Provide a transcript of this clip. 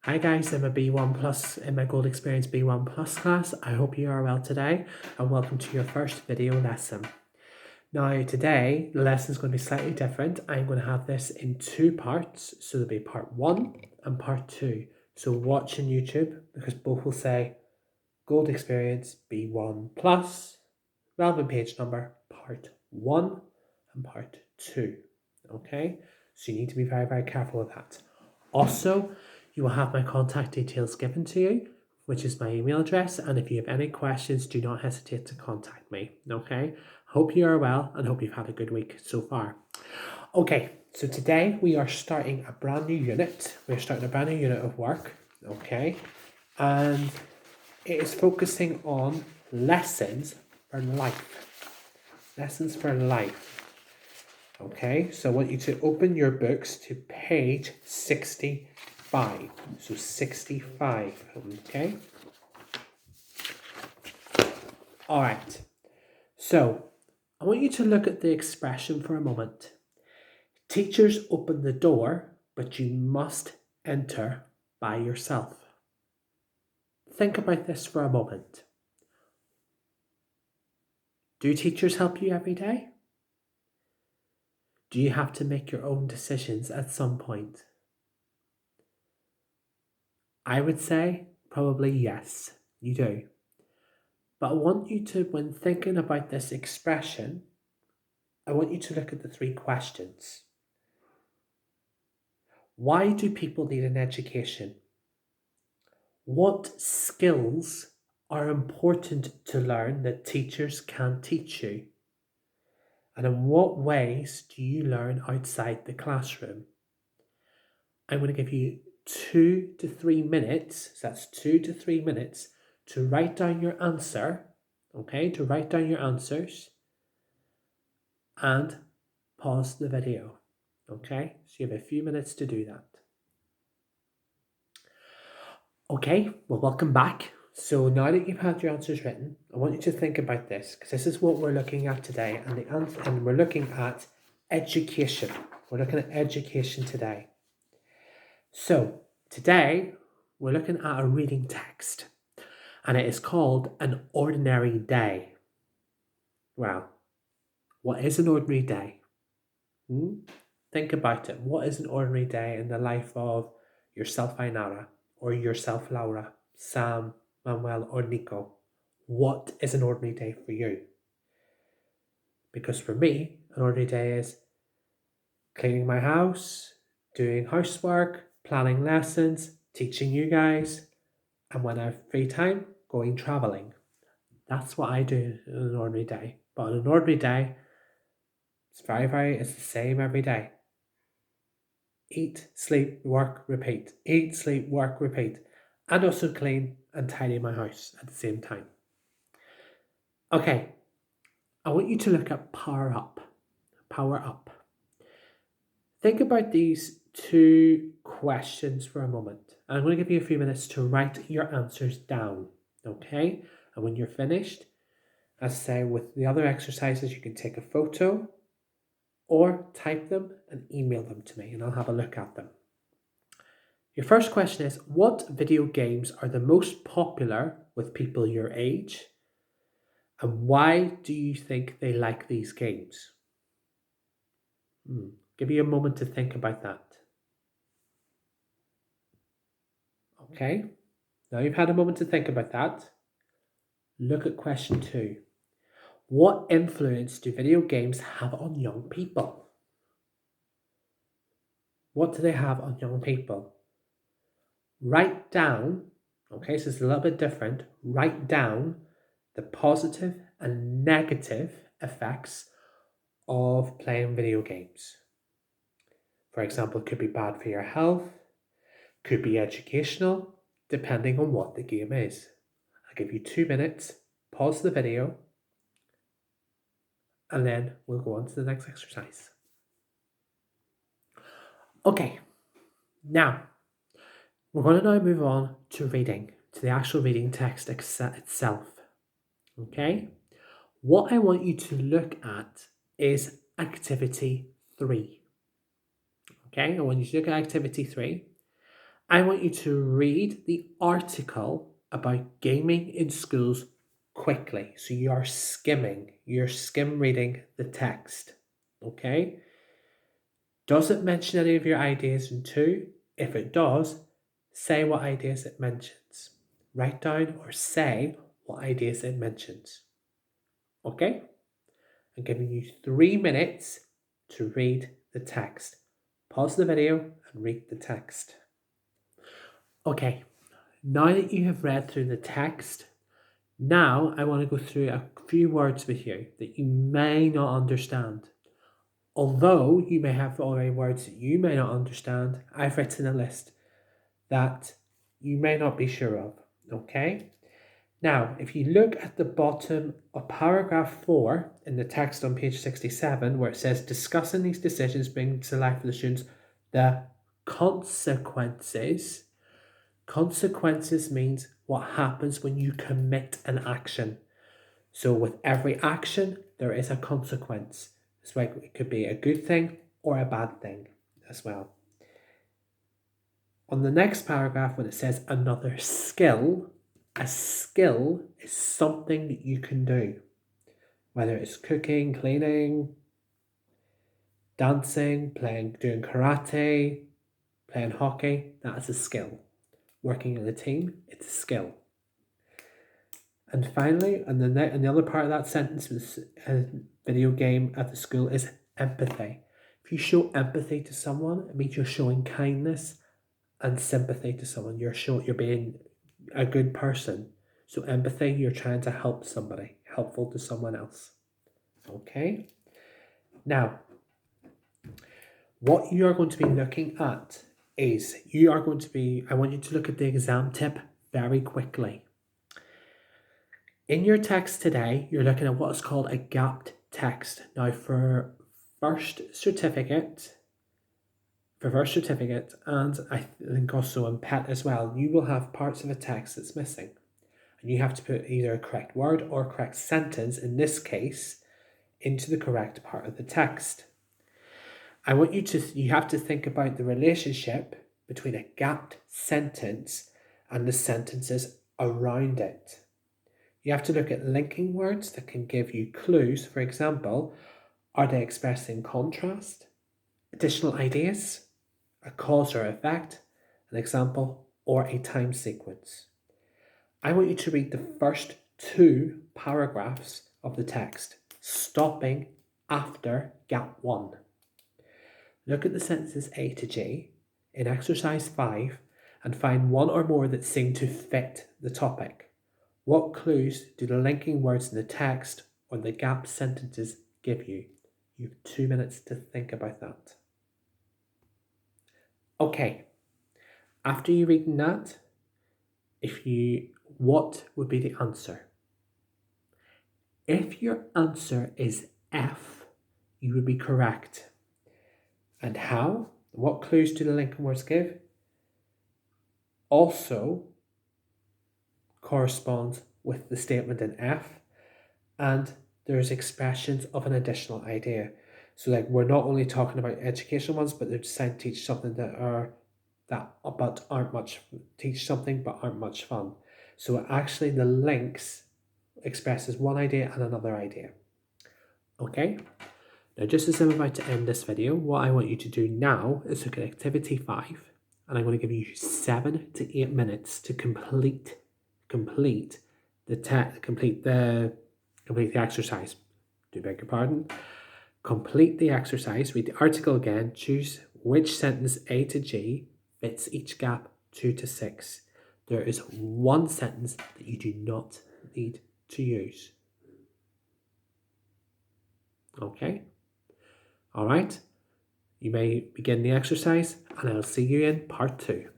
Hi guys, I'm a B1 Plus in my Gold Experience B1 Plus class. I hope you are well today and welcome to your first video lesson. Now today, the lesson is going to be slightly different. I'm going to have this in two parts. So there'll be part 1 and part 2. So watch on YouTube because both will say Gold Experience B1 Plus, relevant page number, part 1 and part 2. Okay, so you need to be very, very careful with that. Also, you will have my contact details given to you, which is my email address. And if you have any questions, do not hesitate to contact me. Okay. Hope you are well and hope you've had a good week so far. Okay. So today we are starting a brand new unit. We're starting a brand new unit of work. Okay. And it is focusing on lessons for life. Lessons for life. Okay. So I want you to open your books to page 65. So 65, okay? All right. So I want you to look at the expression for a moment. Teachers open the door, but you must enter by yourself. Think about this for a moment. Do teachers help you every day? Do you have to make your own decisions at some point? I would say probably yes, you do. But I want you to, when thinking about this expression, I want you to look at the 3 questions. Why do people need an education? What skills are important to learn that teachers can teach you? And in what ways do you learn outside the classroom? I'm going to give you 2 to 3 minutes, so that's 2 to 3 minutes, to write down your answer, okay, to write down your answers and pause the video, okay? So you have a few minutes to do that. Okay, well, welcome back. So now that you've had your answers written, I want you to think about this because this is what we're looking at today, and we're looking at education. We're looking at education today. So today we're looking at a reading text, and it is called An Ordinary Day. Well, what is an ordinary day? Think about it. What is an ordinary day in the life of yourself, Ainara, or yourself, Laura, Sam, Manuel, or Nico? What is an ordinary day for you? Because for me, an ordinary day is cleaning my house, doing housework, planning lessons, teaching you guys, and when I have free time, going traveling. That's what I do on an ordinary day. But on an ordinary day, it's the same every day. Eat, sleep, work, repeat. Eat, sleep, work, repeat. And also clean and tidy my house at the same time. Okay, I want you to look at power up. Power up. Think about these 2 questions for a moment. I'm going to give you a few minutes to write your answers down. Okay? And when you're finished, as I say with the other exercises, you can take a photo or type them and email them to me and I'll have a look at them. Your first question is, what video games are the most popular with people your age? And why do you think they like these games? Give you a moment to think about that. Okay, now you've had a moment to think about that. Look at question 2. What influence do video games have on young people? What do they have on young people? Write down, okay, so it's a little bit different. Write down the positive and negative effects of playing video games. For example, it could be bad for your health, could be educational, depending on what the game is. I'll give you 2 minutes, pause the video, and then we'll go on to the next exercise. Okay, now we're going to now move on to reading, to the actual reading text itself. Okay, what I want you to look at is activity 3. Okay, I want you to look at activity 3, I want you to read the article about gaming in schools quickly. So you're skim reading the text. Okay? Does it mention any of your ideas in 2? If it does, say what ideas it mentions. Write down or say what ideas it mentions. Okay? I'm giving you 3 minutes to read the text. Pause the video and read the text. Okay, now that you have read through the text, now I want to go through a few words with you that you may not understand. Although you may have already words that you may not understand, I've written a list that you may not be sure of, okay? Now, if you look at the bottom of paragraph 4 in the text on page 67, where it says, discussing these decisions bring to life for the students the consequences. Consequences means what happens when you commit an action. So with every action, there is a consequence. So it could be a good thing or a bad thing as well. On the next paragraph, when it says another skill, a skill is something that you can do. Whether it's cooking, cleaning, dancing, doing karate, playing hockey, that is a skill. Working in a team, it's a skill. And finally, and the other part of that sentence was a video game at the school is empathy. If you show empathy to someone, it means you're showing kindness and sympathy to someone. You're being a good person. So empathy, you're trying to help somebody, helpful to someone else. Okay? Now, what you are going to be looking at is I want you to look at the exam tip very quickly. In your text today, you're looking at what's called a gapped text. Now, for first certificate, and I think also in PET as well, you will have parts of a text that's missing. And you have to put either a correct word or a correct sentence, in this case, into the correct part of the text. You have to think about the relationship between a gapped sentence and the sentences around it. You have to look at linking words that can give you clues. For example, are they expressing contrast, additional ideas, a cause or effect, an example, or a time sequence? I want you to read the first 2 paragraphs of the text, stopping after gap 1. Look at the sentences A to G in exercise 5 and find one or more that seem to fit the topic. What clues do the linking words in the text or the gap sentences give you? You have 2 minutes to think about that. Okay, after you reading that, what would be the answer? If your answer is F, you would be correct. And how? What clues do the linking words give? Also corresponds with the statement in F, and there's expressions of an additional idea. So like we're not only talking about educational ones, but they're designed to teach something teach something but aren't much fun. So actually the links expresses one idea and another idea. Okay? Now just as I'm about to end this video, what I want you to do now is look at activity 5, and I'm going to give you 7 to 8 minutes to complete the exercise. Do beg your pardon. Complete the exercise, read the article again, choose which sentence A to G fits each gap 2 to 6. There is one sentence that you do not need to use. Okay? All right? You may begin the exercise, and I'll see you in part 2.